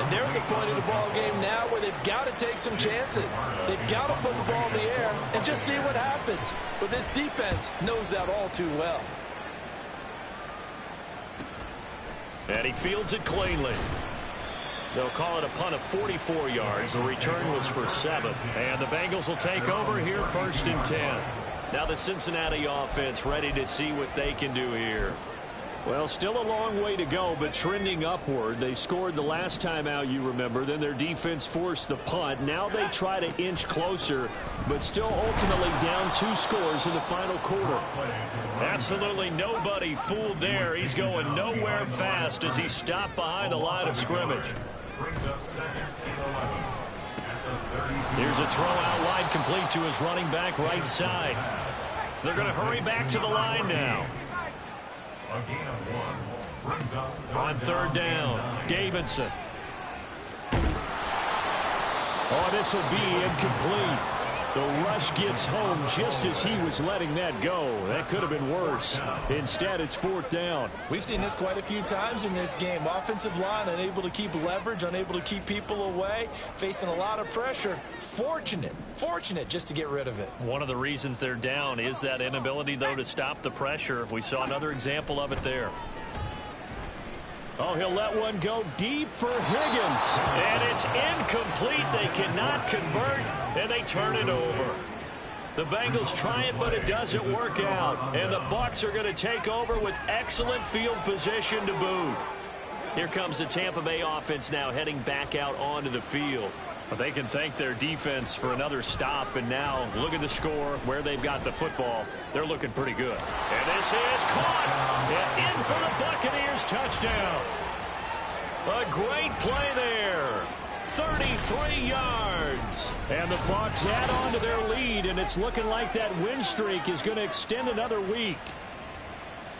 And they're at the point of the ball game now where they've got to take some chances. They've got to put the ball in the air and just see what happens. But this defense knows that all too well. And he fields it cleanly. They'll call it a punt of 44 yards. The return was for 7. And the Bengals will take over here 1st and 10. Now the Cincinnati offense ready to see what they can do here. Well, still a long way to go, but trending upward. They scored the last time out, you remember. Then their defense forced the punt. Now they try to inch closer, but still ultimately down 2 scores in the final quarter. Absolutely nobody fooled there. He's going nowhere fast as he stopped behind the line of scrimmage. Here's a throw out wide, complete to his running back right side. They're going to hurry back to the line now. On 3rd down, Davidson. Oh, this will be incomplete. The rush gets home just as he was letting that go. That could have been worse. Instead, it's 4th down. We've seen this quite a few times in this game. Offensive line unable to keep leverage, unable to keep people away, facing a lot of pressure. Fortunate just to get rid of it. One of the reasons they're down is that inability, though, to stop the pressure. We saw another example of it there. Oh, he'll let one go deep for Higgins. And it's incomplete. They cannot convert, and they turn it over. The Bengals try it, but it doesn't work out. And the Bucs are going to take over with excellent field position to boot. Here comes the Tampa Bay offense now heading back out onto the field. Well, they can thank their defense for another stop, and now look at the score, where they've got the football. They're looking pretty good. And this is caught. And in for the Buccaneers, touchdown. A great play there. 33 yards. And the Bucs add on to their lead, and it's looking like that win streak is going to extend another week.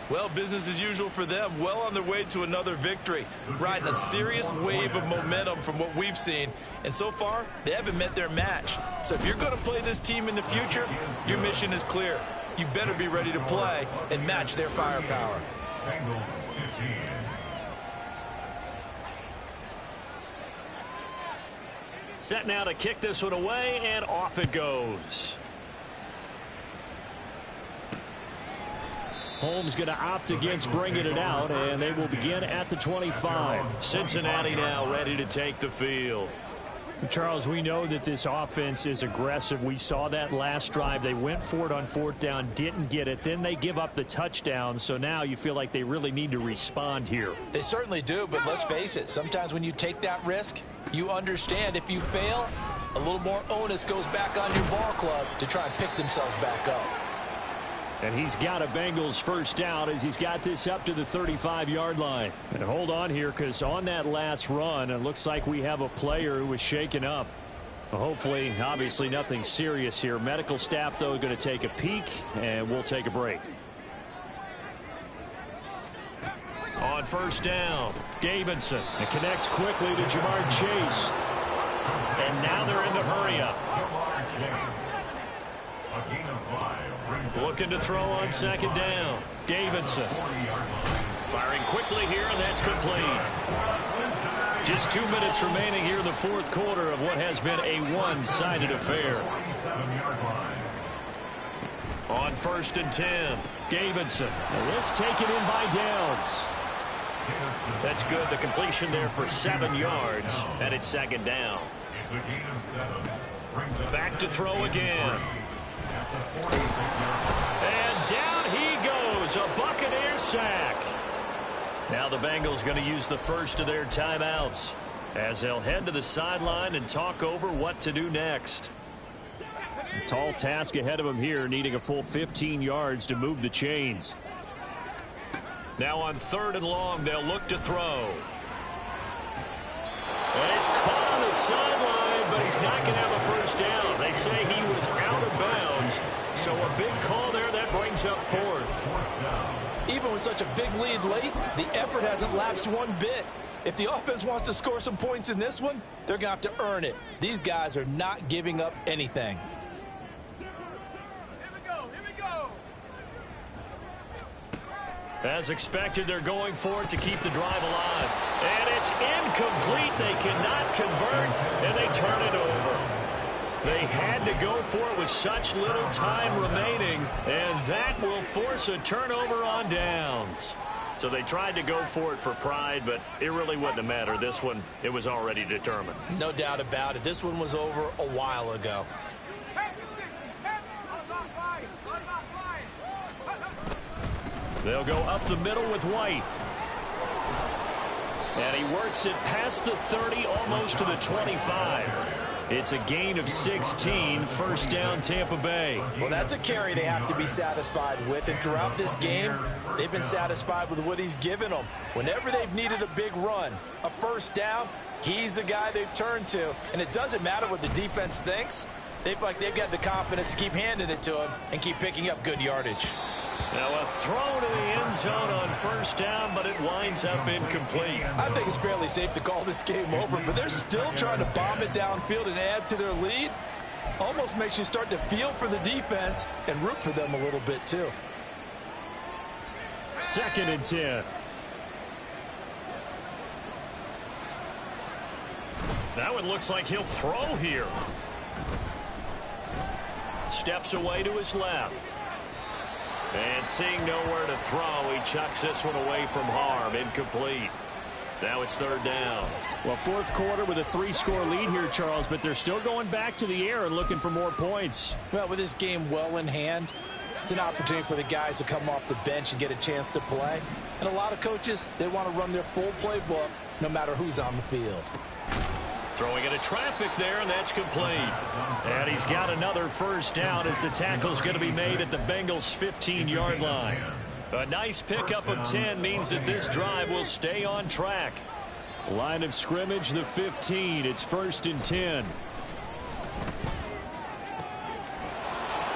Well, business as usual for them. Well on their way to another victory. Riding a serious wave of momentum from what we've seen. And so far, they haven't met their match. So if you're going to play this team in the future, your mission is clear. You better be ready to play and match their firepower. Bengals 15. Set now to kick this one away, and off it goes. Holmes going to opt against bringing it out, and they will begin at the 25. Cincinnati now ready to take the field. Charles, we know that this offense is aggressive. We saw that last drive. They went for it on 4th down, didn't get it. Then they give up the touchdown, so now you feel like they really need to respond here. They certainly do, but let's face it. Sometimes when you take that risk, you understand if you fail, a little more onus goes back on your ball club to try and pick themselves back up. And he's got a Bengals first down as he's got this up to the 35-yard line. And hold on here, because on that last run, it looks like we have a player who was shaken up. Well, hopefully, obviously nothing serious here. Medical staff, though, going to take a peek, and we'll take a break. On 1st down, Davidson. It connects quickly to Jamar Chase. And now they're in the hurry-up. Looking to throw on 2nd down. Davidson. Firing quickly here, and that's complete. Just 2 minutes remaining here in the 4th quarter of what has been a one-sided affair. On 1st and 10, Davidson. Now let's take it in by downs. That's good. The completion there for 7 yards, and it's 2nd down. Back to throw again. And down he goes, a Buccaneer sack. Now the Bengals going to use the first of their timeouts as they'll head to the sideline and talk over what to do next. A tall task ahead of them here, needing a full 15 yards to move the chains. Now on 3rd and long, they'll look to throw. And it's caught on the sideline, but he's not going to have a first down. They say he was out of bounds, so a big call there that brings up 4th. Even with such a big lead late, the effort hasn't lapsed one bit. If the offense wants to score some points in this one, they're going to have to earn it. These guys are not giving up anything. As expected, they're going for it to keep the drive alive. And it's incomplete. They cannot convert, and they turn it over. They had to go for it with such little time remaining, and that will force a turnover on downs. So they tried to go for it for pride, but it really wouldn't have mattered. This one, it was already determined. No doubt about it. This one was over a while ago. They'll go up the middle with White. And he works it past the 30, almost to the 25. It's a gain of 16, first down Tampa Bay. Well, that's a carry they have to be satisfied with. And throughout this game, they've been satisfied with what he's given them. Whenever they've needed a big run, a first down, he's the guy they've turned to. And it doesn't matter what the defense thinks. They've got the confidence to keep handing it to him and keep picking up good yardage. Now a throw to the end zone on first down, but it winds up incomplete. I think it's fairly safe to call this game over, but they're still trying to bomb it downfield and add to their lead. Almost makes you start to feel for the defense and root for them a little bit too. 2nd and 10. That one looks like he'll throw here. Steps away to his left. And seeing nowhere to throw, he chucks this one away from harm. Incomplete. Now it's 3rd down. Well, 4th quarter with a 3-score lead here, Charles, but they're still going back to the air and looking for more points. Well, with this game well in hand, it's an opportunity for the guys to come off the bench and get a chance to play. And a lot of coaches, they want to run their full playbook no matter who's on the field. Throwing into traffic there, and that's complete. And he's got another first down as the tackle's going to be made at the Bengals' 15-yard line. A nice pickup of 10 means that this drive will stay on track. Line of scrimmage, the 15. It's 1st and 10.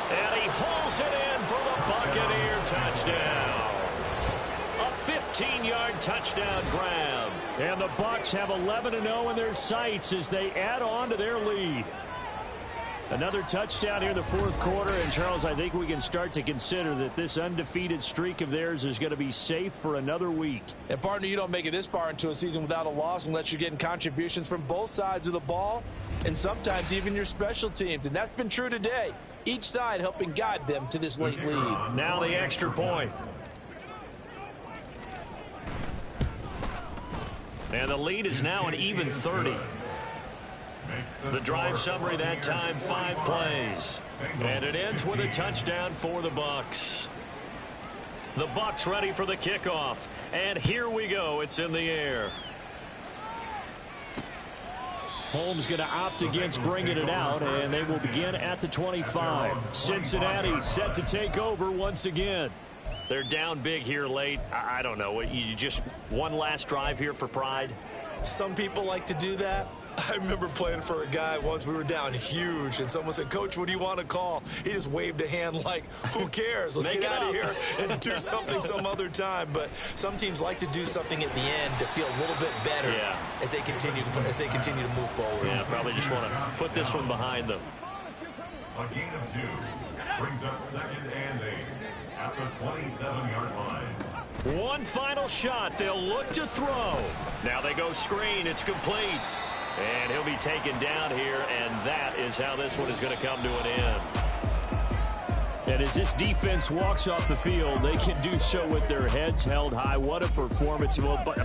And he hauls it in for the Buccaneer touchdown. A 15-yard touchdown grab. And the Bucs have 11-0 in their sights as they add on to their lead. Another touchdown here in the 4th quarter. And, Charles, I think we can start to consider that this undefeated streak of theirs is going to be safe for another week. And, partner, you don't make it this far into a season without a loss unless you're getting contributions from both sides of the ball and sometimes even your special teams. And that's been true today. Each side helping guide them to this late lead. Now the extra point. And the lead is now an even 30. The drive summary that time, 5 plays. And it ends with a touchdown for the Bucs. The Bucs ready for the kickoff. And here we go. It's in the air. Holmes going to opt against bringing it out, and they will begin at the 25. Cincinnati set to take over once again. They're down big here late. I don't know. You just one last drive here for pride? Some people like to do that. I remember playing for a guy once. We were down huge, and someone said, "Coach, what do you want to call?" He just waved a hand like, who cares? Let's get out of here and do something some other time. But some teams like to do something at the end to feel a little bit better as they continue to move forward. Yeah, probably just want to put this one behind them. A gain of 2 brings up 2nd and 8 at the 27-yard line. One final shot. They'll look to throw. Now they go screen. It's complete. And he'll be taken down here, and that is how this one is going to come to an end. And as this defense walks off the field, they can do so with their heads held high. What a performance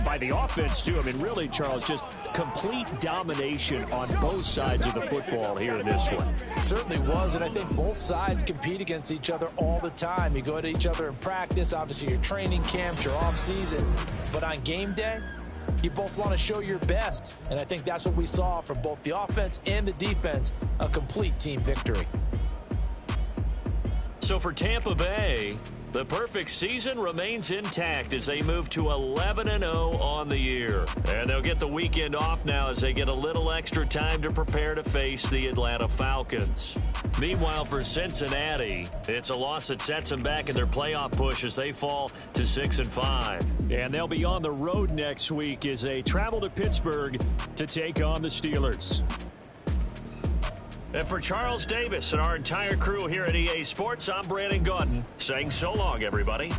by the offense, too. I mean, really, Charles, just complete domination on both sides of the football here in this one. It certainly was, and I think both sides compete against each other all the time. You go to each other in practice, obviously your training camps, your off-season. But on game day, you both want to show your best, and I think that's what we saw from both the offense and the defense, a complete team victory. So for Tampa Bay, the perfect season remains intact as they move to 11-0 on the year. And they'll get the weekend off now as they get a little extra time to prepare to face the Atlanta Falcons. Meanwhile, for Cincinnati, it's a loss that sets them back in their playoff push as they fall to 6-5. And they'll be on the road next week as they travel to Pittsburgh to take on the Steelers. And for Charles Davis and our entire crew here at EA Sports, I'm Brandon Gaudin saying so long, everybody.